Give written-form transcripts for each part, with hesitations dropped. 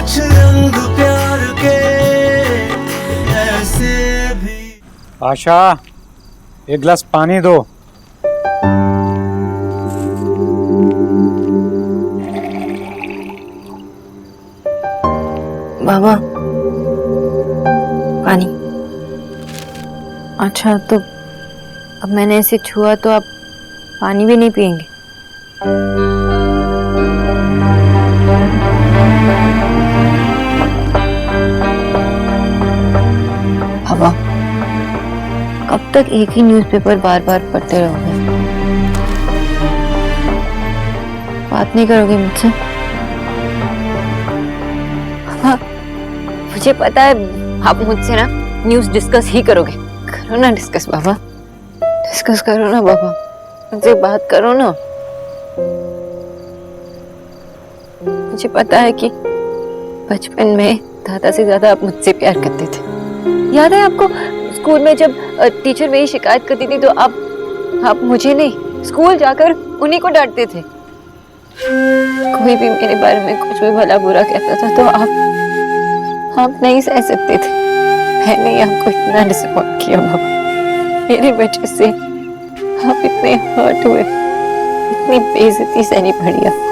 कुछ रंग प्यार के ऐसे भी। आशा, एक गिलास पानी दो। बाबा, पानी। अच्छा, तो अब मैंने ऐसे छुआ तो आप पानी भी नहीं पिएंगे? बाबा, कब तक एक ही न्यूज़पेपर बार बार पढ़ते रहोगे? बात नहीं करोगे मुझसे? हाँ, मुझे पता है आप मुझसे ना न्यूज़ डिस्कस ही करोगे। करो ना डिस्कस बाबा, डिस्कस करो ना बाबा, मुझसे बात करो ना। मुझे पता है कि बचपन में दादा से ज्यादा आप मुझसे प्यार करते थे। याद है आपको स्कूल में जब टीचर मेरी शिकायत करती थी तो आप मुझे नहीं स्कूल जाकर उन्हीं को डांटते थे। कोई भी मेरे बारे में कुछ भी भला बुरा कहता था तो आप नहीं सह सकते थे। मैंने आपको इतना डिसअपॉइंट किया बाबा, मेरी वजह से आप इतने हर्ट हुए, इतनी बेइज्जती सहनी पड़ी आपको।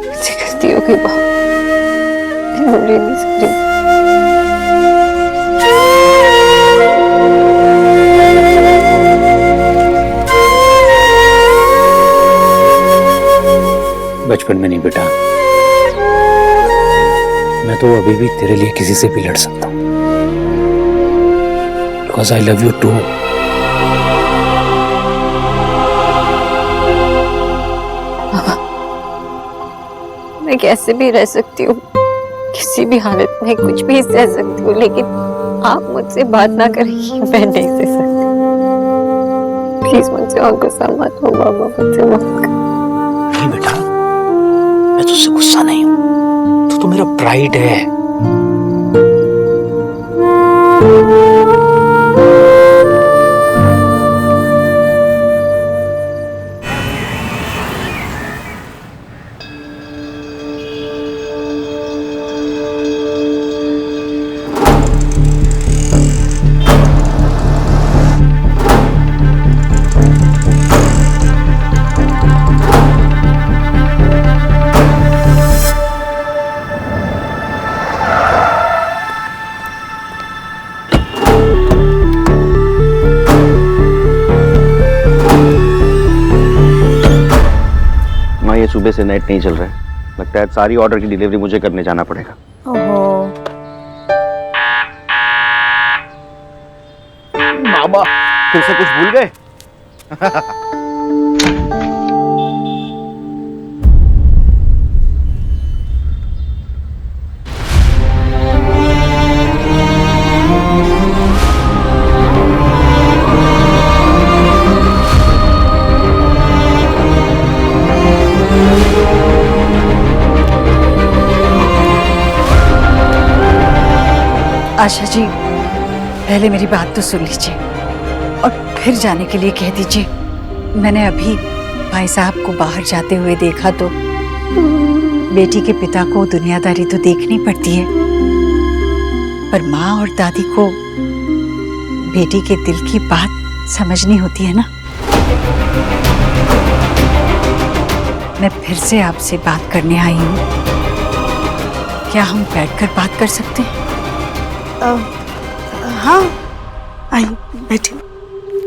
मुझे गलती हो गई बाबा, I'm really sorry। बचपन में नहीं बेटा, मैं तो अभी भी तेरे लिए किसी से भी लड़ सकता हूँ, because I love you too. मैं कैसे भी रह सकती हूँ, किसी भी हालत में कुछ भी सह सकती हूँ, लेकिन आप मुझसे बात ना करें मैं नहीं सह सकती। प्लीज मुझसे और गुस्सा मत हो बाबा, मुझसे मत करो। नहीं बेटा, मैं तुझसे गुस्सा नहीं हूँ, तू तो मेरा प्राइड है। ये सुबह से नेट नहीं चल रहा है, लगता है सारी ऑर्डर की डिलीवरी मुझे करने जाना पड़ेगा। ओहो, मामा फिर से कुछ भूल गए? आशा जी, पहले मेरी बात तो सुन लीजिए और फिर जाने के लिए कह दीजिए। मैंने अभी भाई साहब को बाहर जाते हुए देखा तो बेटी के पिता को दुनियादारी तो देखनी पड़ती है, पर माँ और दादी को बेटी के दिल की बात समझनी होती है ना। मैं फिर से आपसे बात करने आई हूँ, क्या हम बैठकर बात कर सकते हैं? हाँ, आई बैठी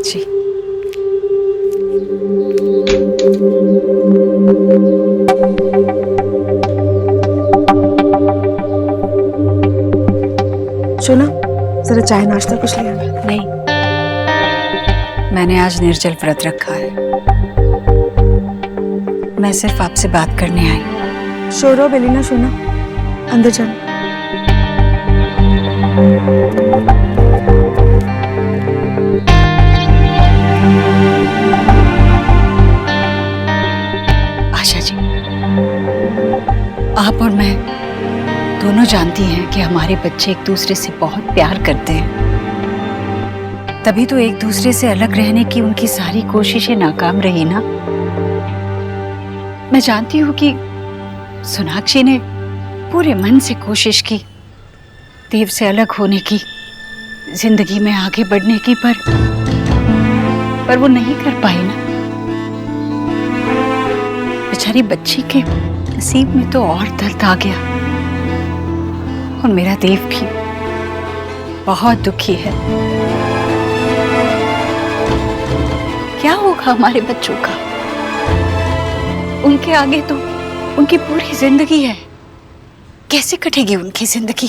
जी। सोना, जरा चाय नाश्ता कुछ ले आना। नहीं, मैंने आज निर्जल व्रत रखा है, मैं सिर्फ आपसे बात करने आई। शोरो बेलीना सोना, अंदर जाना। आशा जी, आप और मैं दोनों जानती हैं कि हमारे बच्चे एक दूसरे से बहुत प्यार करते हैं, तभी तो एक दूसरे से अलग रहने की उनकी सारी कोशिशें नाकाम रही ना। मैं जानती हूँ कि सोनाक्षी ने पूरे मन से कोशिश की देव से अलग होने की, जिंदगी में आगे बढ़ने की, पर वो नहीं कर पाई ना। बेचारी बच्ची के नसीब में तो और दर्द आ गया। और मेरा देव भी बहुत दुखी है। क्या होगा हमारे बच्चों का? उनके आगे तो उनकी पूरी जिंदगी है। कैसे कटेगी उनकी जिंदगी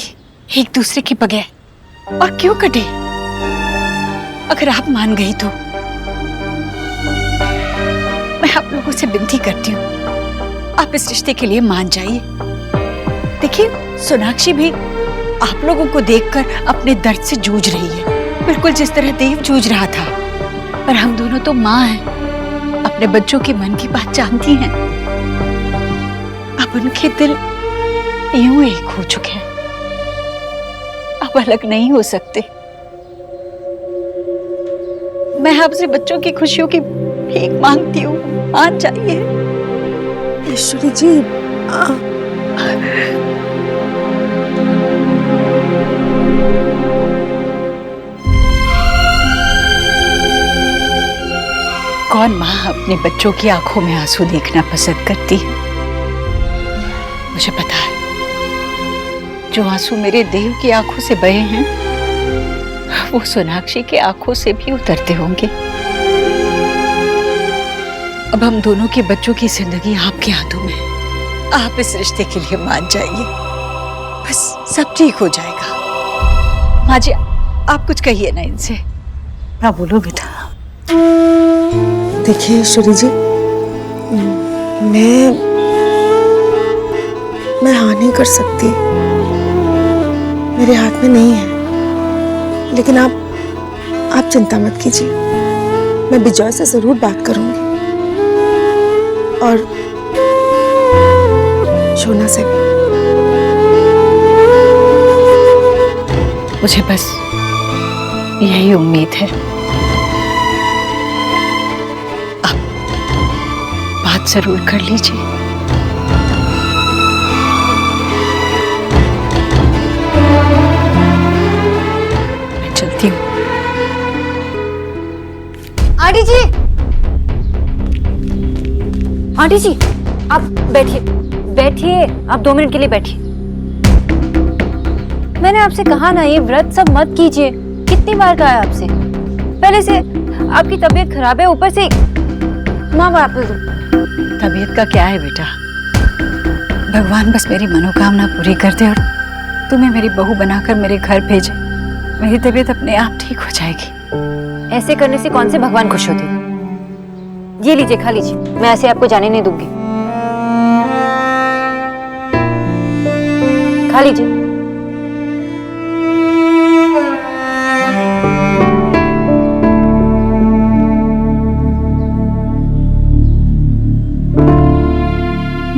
एक दूसरे के बगैर? और क्यों कटे? अगर आप मान गई तो मैं आप लोगों से विनती करती हूँ, आप इस रिश्ते के लिए मान जाइए। देखिए, सोनाक्षी भी आप लोगों को देखकर अपने दर्द से जूझ रही है, बिल्कुल जिस तरह देव जूझ रहा था। पर हम दोनों तो माँ हैं, अपने बच्चों के मन की बात जानती हैं। अब उनके दिल यूं एक हो चुके हैं, अब अलग नहीं हो सकते। मैं आपसे बच्चों की खुशियों की भीख मांगती हूँ, मान जाइए। ईश्वरी जी, कौन माँ अपने बच्चों की आंखों में आंसू देखना पसंद करती है? मुझे पता है, जो आंसू मेरे देव की आंखों से बहे हैं, वो सोनाक्षी की आंखों से भी उतरते होंगे। अब हम दोनों के बच्चों की जिंदगी आपके हाथों में है। आप इस रिश्ते के लिए मान जाइए, बस सब ठीक हो जाएगा। माँ जी, आप कुछ कहिए ना इनसे। हाँ बोलो बेटा। देखिए ईश्वरी जी, मैं हाँ नहीं कर सकती, मेरे हाथ में नहीं है। लेकिन आप चिंता मत कीजिए, मैं विजय से जरूर बात करूंगी और शोना से भी। मुझे बस यही उम्मीद है। आप बात जरूर कर लीजिए। मैं चलती हूँ। आंटी जी, आंटी जी, आप बैठिए, बैठिए, आप 2 मिनट के लिए बैठिए। मैंने आपसे कहा ना, ये व्रत सब मत कीजिए। कितनी बार कहा है आपसे? पहले से आपकी तबीयत खराब है, ऊपर से माँ बाप। तबीयत का क्या है बेटा? भगवान बस मेरी मनोकामना पूरी कर दे और तुम्हें मेरी बहू बनाकर मेरे घर भेजे। मेरी तबीयत अपने आप ठीक हो जाएगी। ऐसे करने से कौन से भगवान खुश होते? ये लीजिए, खा लीजिए, मैं ऐसे आपको जाने नहीं दूंगी। खा लीजिए।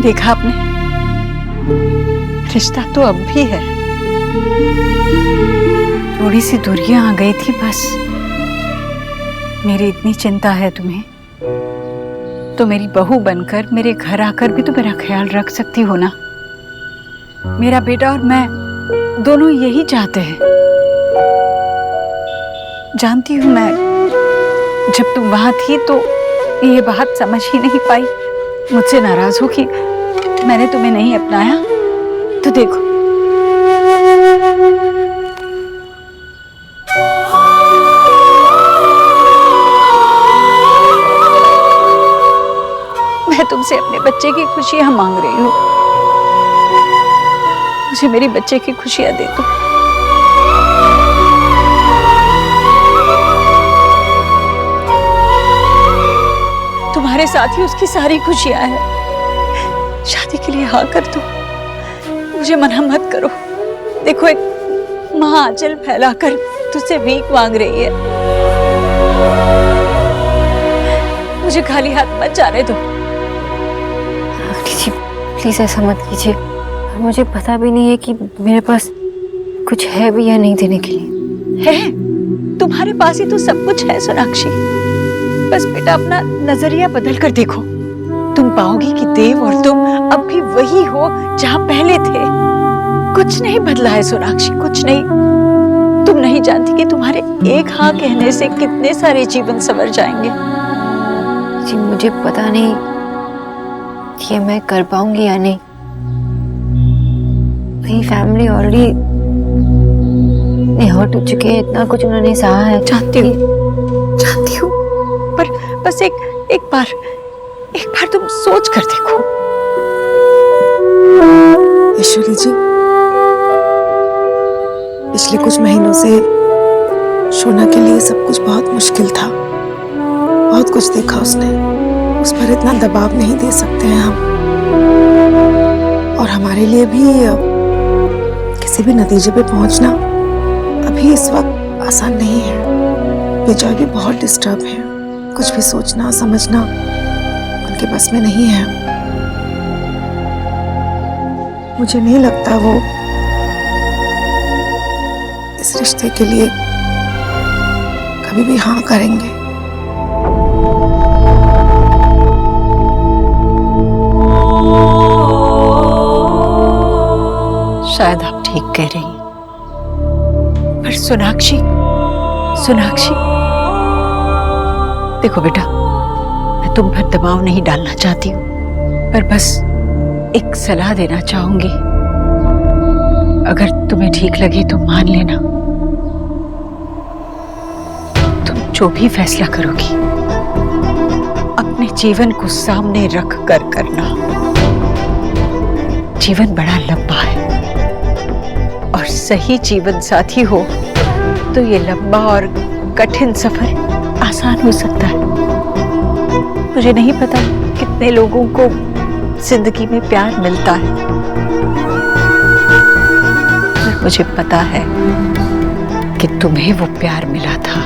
देखा आपने, रिश्ता तो अब भी है। थोड़ी सी दूरियां आ गई थी बस। मेरी इतनी चिंता है तुम्हें, तो मेरी बहू बनकर मेरे घर आकर भी तो मेरा ख्याल रख सकती हो ना। मेरा बेटा और मैं दोनों यही चाहते हैं। जानती हूं मैं, जब तुम वहां थी तो ये बात समझ ही नहीं पाई। मुझसे नाराज हो कि मैंने तुम्हें नहीं अपनाया। तो देखो, मैं तुमसे अपने बच्चे की खुशियां मांग रही हूँ। मुझे मेरे बच्चे की खुशियां दे दो। तुम्हारे साथ ही उसकी सारी खुशियां हैं। शादी के लिए हाँ कर दो, मुझे मना मत करो। देखो, एक माँ आंचल फैलाकर तुझसे भीख मांग रही है। मुझे खाली हाथ मत जाने दो। प्लीज ऐसा मत कीजिए। मुझे पता भी नहीं है कि मेरे पास कुछ है भी या नहीं देने के लिए। है, तुम्हारे पास ही तो सब कुछ है सोनाक्षी। बस बेटा, अपना नजरिया बदल कर देखो। तुम पाओगी कि देव और तुम अब भी वही हो जहां पहले थे। कुछ नहीं बदला है सोनाक्षी, कुछ नहीं। तुम नहीं जानती कि तुम्हारे एक हाँ कहने से कितने सारे जीवन संवर जाएंगे। जी मुझे पता नहीं कि मैं कर पाऊंगी या नहीं। मेरी फैमिली ऑलरेडी हर्ट हो चुकी है, इतना कुछ उन्होंने सहा है। जानती हूँ, पर बस एक बार तुम सोच कर देखो। ईश्वरी जी, पिछले कुछ महीनों से शोना के लिए सब कुछ बहुत मुश्किल था। बहुत कुछ देखा उसने, उस पर इतना दबाव नहीं दे सकते हैं हम। और हमारे लिए भी किसी भी नतीजे पे पहुंचना अभी इस वक्त आसान नहीं है। विजय भी बहुत डिस्टर्ब है, कुछ भी सोचना समझना उनके बस में नहीं है। मुझे नहीं लगता वो इस रिश्ते के लिए कभी भी हाँ करेंगे। शायद आप ठीक कह रही हैं, पर सोनाक्षी देखो बेटा, मैं तुम पर दबाव नहीं डालना चाहती हूँ, पर बस एक सलाह देना चाहूंगी। अगर तुम्हें ठीक लगे तो मान लेना। तुम जो भी फैसला करोगी अपने जीवन को सामने रख कर करना। जीवन बड़ा लंबा है और सही जीवन साथी हो तो ये लंबा और कठिन सफर आसान हो सकता है। मुझे नहीं पता कितने लोगों को जिंदगी में प्यार मिलता है, पर मुझे पता है कि तुम्हें वो प्यार मिला था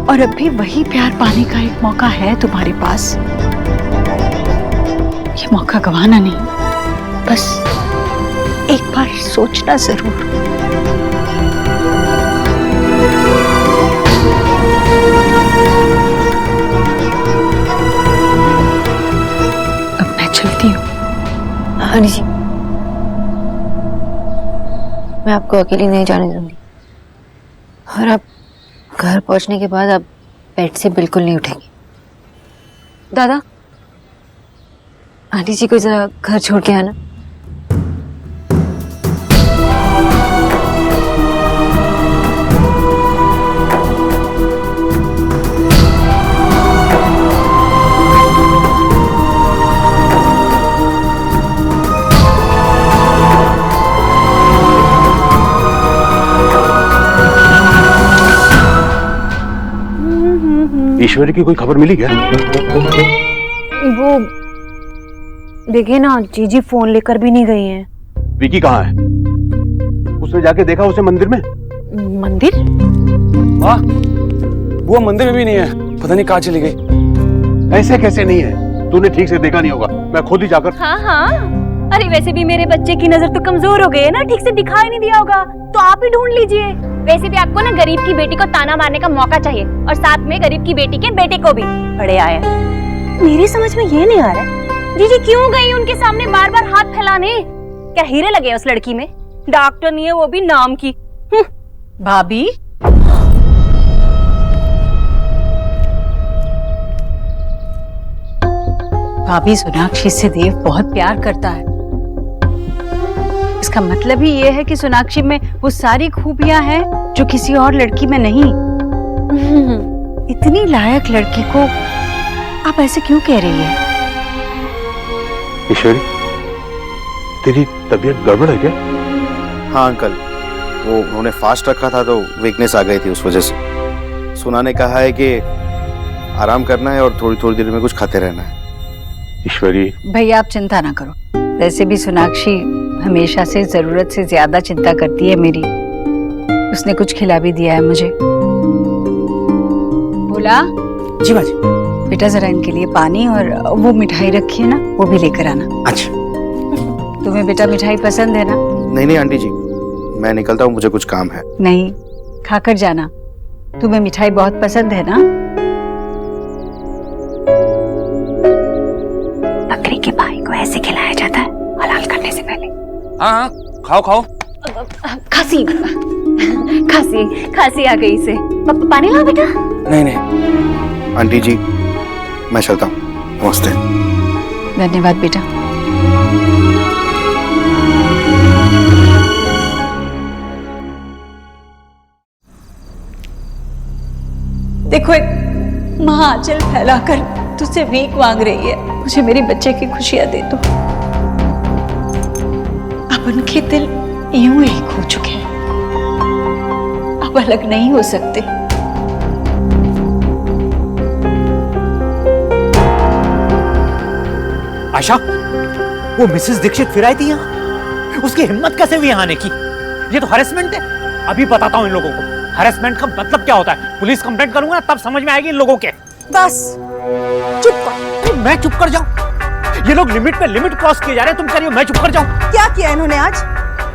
और अब भी वही प्यार पाने का एक मौका है तुम्हारे पास। ये मौका गंवाना नहीं, बस एक बार सोचना जरूर। अब मैं चलती हूँ। हाँ जी, मैं आपको अकेली नहीं जाने दूंगी। और आप घर पहुंचने के बाद आप बेड से बिल्कुल नहीं उठेंगे। दादा, आंटी जी को जरा घर छोड़ के आना। ईश्वरी की कोई खबर मिली क्या? वो देखिए ना, जीजी फोन लेकर भी नहीं गई हैं। विकी कहाँ है? उसने जाके देखा उसे मंदिर में? मंदिर? हाँ, वो मंदिर में भी नहीं है, पता नहीं कहाँ चली गई। ऐसे कैसे नहीं है? तूने ठीक से देखा नहीं होगा, मैं खुद ही जाकर। हाँ, अरे वैसे भी मेरे बच्चे की नजर तो कमजोर हो गई है ना, ठीक से दिखाई नहीं दिया होगा, तो आप ही ढूंढ लीजिए। वैसे भी आपको ना गरीब की बेटी को ताना मारने का मौका चाहिए, और साथ में गरीब की बेटी के बेटे को भी। बड़े आए, मेरी समझ में ये नहीं आ रहा है जीजी क्यों गई उनके सामने बार बार हाथ फैलाने। क्या हीरे लगे उस लड़की में? डॉक्टर नहीं है वो भी नाम की। भाभी, भाभी सोनाक्षी से देव बहुत प्यार करता है। इसका मतलब ही ये है कि सोनाक्षी में वो सारी खूबियां हैं जो किसी और लड़की में नहीं। इतनी लायक लड़की को आप ऐसे क्यों कह रही है? ईश्वरी, तेरी तबीयत गड़बड़ है क्या? हाँ अंकल, वो उन्होंने फास्ट रखा था तो वीकनेस आ गई थी, उस वजह से। सुना ने कहा है कि आराम करना है और थोड़ी थोड़ी देर में कुछ खाते रहना है। ईश्वरी भैया, आप चिंता ना करो। वैसे भी सोनाक्षी हमेशा से जरूरत से ज्यादा चिंता करती है मेरी। उसने कुछ खिला भी दिया है मुझे। बोला जी बाजी। बेटा, जरा इनके लिए पानी और वो मिठाई रखी है ना, वो भी लेकर आना। अच्छा। तुम्हें बेटा मिठाई पसंद है ना? नहीं आंटी जी, मैं निकलता हूँ, मुझे कुछ काम है। नहीं, खाकर जाना। तुम्हें मिठाई बहुत पसंद है ना? बकरी के भाई को ऐसे खिलाया जाता है हलाल करने से पहले। हाँ, खाओ खाओ। खांसी खांसी खांसी आ गई इसे। पानी लाओ बेटा। नहीं नहीं। आंटी जी मैं चलता हूँ, नमस्ते। धन्यवाद बेटा। देखो एक माँ आंचल फैलाकर तुझसे भीख मांग रही है, मुझे मेरी बच्चे की खुशियां दे दो। अब उनके दिल यूं एक हो चुके हैं, अब अलग नहीं हो सकते। आशा, वो मिसेस दीक्षित फिर आई थी यहाँ, उसकी हिम्मत कैसे हुई यहाँ आने की? ये तो हरेसमेंट है। अभी बताता हूँ इन लोगों को हरेसमेंट का मतलब क्या होता है। पुलिस कंप्लेंट करूंगा तब समझ में आएगी इन लोगों के। बस चुप कर। तो मैं चुप कर जाऊं? ये लोग लिमिट पे लिमिट क्रॉस किए जा रहे हैं, तुम कह रही हो मैं चुप कर जाऊं? क्या किया इन्होंने आज?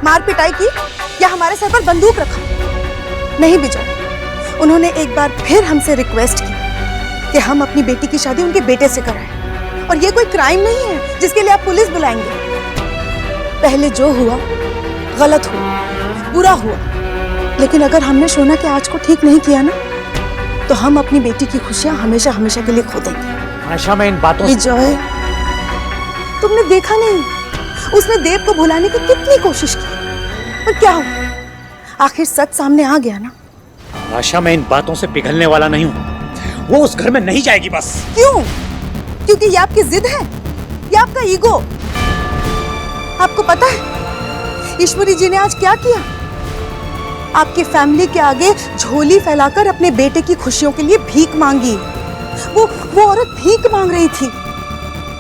मार पिटाई की या हमारे सर पर बंदूक रखा? नहीं विजय, उन्होंने एक बार फिर हमसे रिक्वेस्ट की कि हम अपनी बेटी की शादी उनके बेटे से कराएं, और ये कोई क्राइम नहीं है जिसके लिए आप पुलिस बुलाएंगे। पहले जो हुआ गलत हुआ, बुरा हुआ, लेकिन अगर हमने शोना के आज को ठीक नहीं किया ना, तो हम अपनी बेटी की खुशियां हमेशा हमेशा के लिए खो देंगे। आशा, मैं इन बातों से... विजय, तुमने देखा नहीं उसने देव को भुलाने की कितनी कोशिश की, पर क्या हुआ? आखिर सच सामने आ गया ना। आशा, मैं इन बातों से पिघलने वाला नहीं हूँ। वो उस घर में नहीं जाएगी बस। क्यों? क्योंकि ये आपकी जिद है या आपका ईगो? आपको पता है ईश्वरी जी ने आज क्या किया? आपकी फैमिली के आगे झोली फैलाकर अपने बेटे की खुशियों के लिए भीख मांगी। वो औरत भीख मांग रही थी,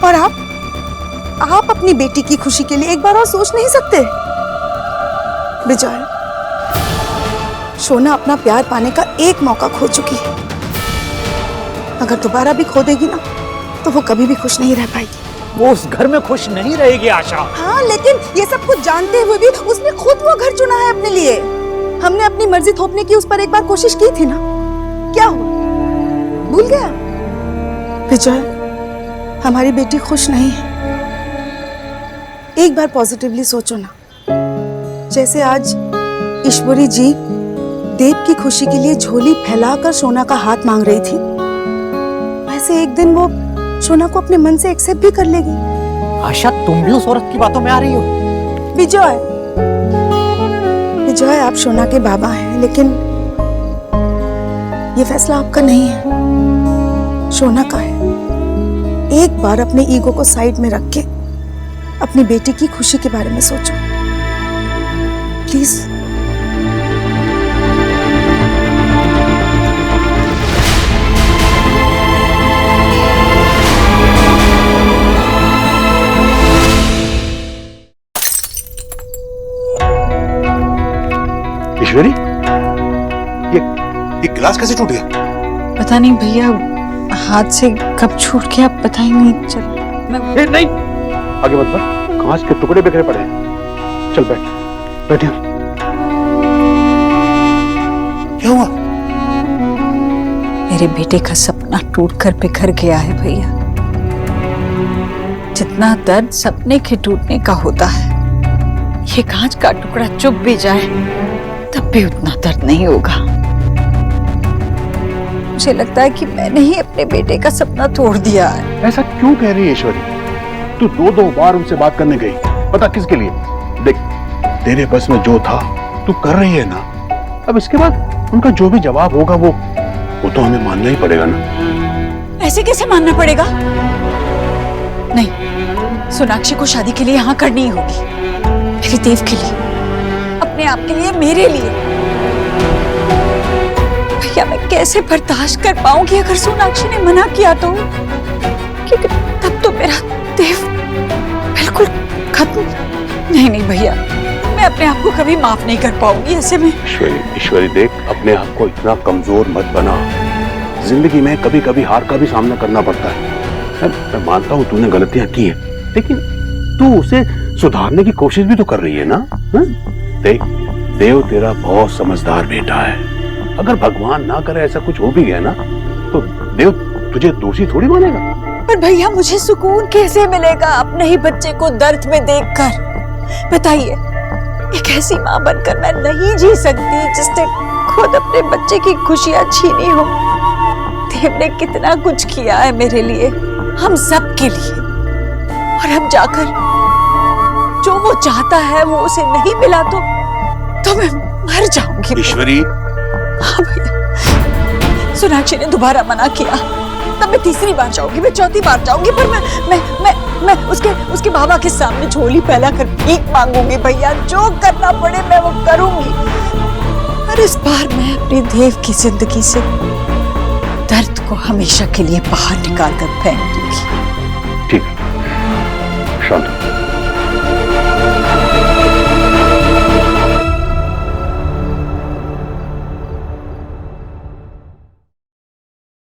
और आप अपनी बेटी की खुशी के लिए एक बार और सोच नहीं सकते? विजय, शोना अपना प्यार पाने का एक मौका खो चुकी है। अगर दोबारा भी खो देगी ना, तो वो कभी भी खुश नहीं रह पाएगी। वो उस घर में खुश नहीं रहेगी आशा। हाँ, लेकिन ये सब कुछ जानते हुए भी उसने खुद वो घर चुना है अपने लिए। हमने अपनी मर्जी थोपने की उस पर एक बार कोशिश की थी ना, क्या हुआ? भूल गया? विजय, हमारी बेटी खुश नहीं है। एक बार पॉजिटिवली सोचो ना। जैसे आज ईश्वरी जी देव की खुशी के लिए झोली फैलाकर सोना का हाथ मांग रही थी, वैसे एक दिन वो सोना को अपने मन से एक्सेप्ट भी कर लेगी। आशा, तुम भी उस औरत की बातों में आ रही हो। विजय, आप सोना के बाबा हैं, लेकिन ये फैसला आपका नहीं है, सोना का है। एक बार अपने ईगो को साइड में रख के अपनी बेटी की खुशी के बारे में सोचो प्लीज। ईश्वरी, ये गिलास कैसे टूट गया? पता नहीं भैया, हाथ से कब छूट गया पता ही नहीं चला। नहीं, आगे मत बढ़, कांच के टुकड़े बिखरे पड़े हैं। चल बैठ। क्या हुआ? मेरे बेटे का सपना टूटकर बिखर गया है भैया। जितना दर्द सपने के टूटने का होता है, ये कांच का टुकड़ा चुप भी जाए तब भी उतना दर्द नहीं होगा। मुझे लगता है कि मैंने ही अपने बेटे का सपना तोड़ दिया है। ऐसा क्यों कह रही है ईश्वरी? तू दो बार उनसे बात करने गई, पता किसके लिए? देख, तेरे बस में जो था तू कर रही है ना। अब इसके बाद उनका जो भी जवाब होगा वो तो हमें मानना ही पड़ेगा ना। ऐसे कैसे मानना पड़ेगा? नहीं, सोनाक्षी को शादी के लिए यहाँ करनी ही होगी, मेरे देव के लिए, अपने आप के लिए, मेरे लिए। भैया, मैं कैसे बर्दाश्त कर पाऊंगी अगर सोनाक्षी ने मना किया तो? क्योंकि तब तो मेरा देव बिल्कुल खत्म। नहीं भैया, मैं अपने आप को कभी माफ नहीं कर पाऊंगी ऐसे में। ईश्वरी देख, अपने आप को इतना कमजोर मत बना। जिंदगी में कभी कभी हार का भी सामना करना पड़ता है। मैं मानता हूँ तूने गलतियां की है, लेकिन तू उसे सुधारने की कोशिश भी तो कर रही है ना। देख, देव तेरा बहुत समझदार बेटा है। अगर भगवान ना करे ऐसा कुछ हो भी गया ना, तो देव तुझे दोषी थोड़ी मानेगा। पर भैया, मुझे सुकून कैसे मिलेगा अपने ही बच्चे को दर्द में देखकर? बताइए, एक ऐसी माँ बनकर मैं नहीं जी सकती जिसने खुद अपने बच्चे की खुशियां छीनी हो। देव ने कितना कुछ किया है मेरे लिए, हम सब के लिए, और अब जाकर जो वो चाहता है वो उसे नहीं मिला तो मैं मर जाऊंगी। ईश्वरी, हाँ भैया, सोनाक्षी ने दोबारा मना किया, तब मैं तीसरी बार जाऊंगी, मैं चौथी बार जाऊंगी, पर मैं उसके बाबा के सामने झोली फैला कर भीख मांगूंगी। भैया, जो करना पड़े मैं वो करूंगी, पर इस बार मैं अपनी देव की जिंदगी से दर्द को हमेशा के लिए बाहर निकाल कर फेंक दूंगी। ठीक है, शांत हो।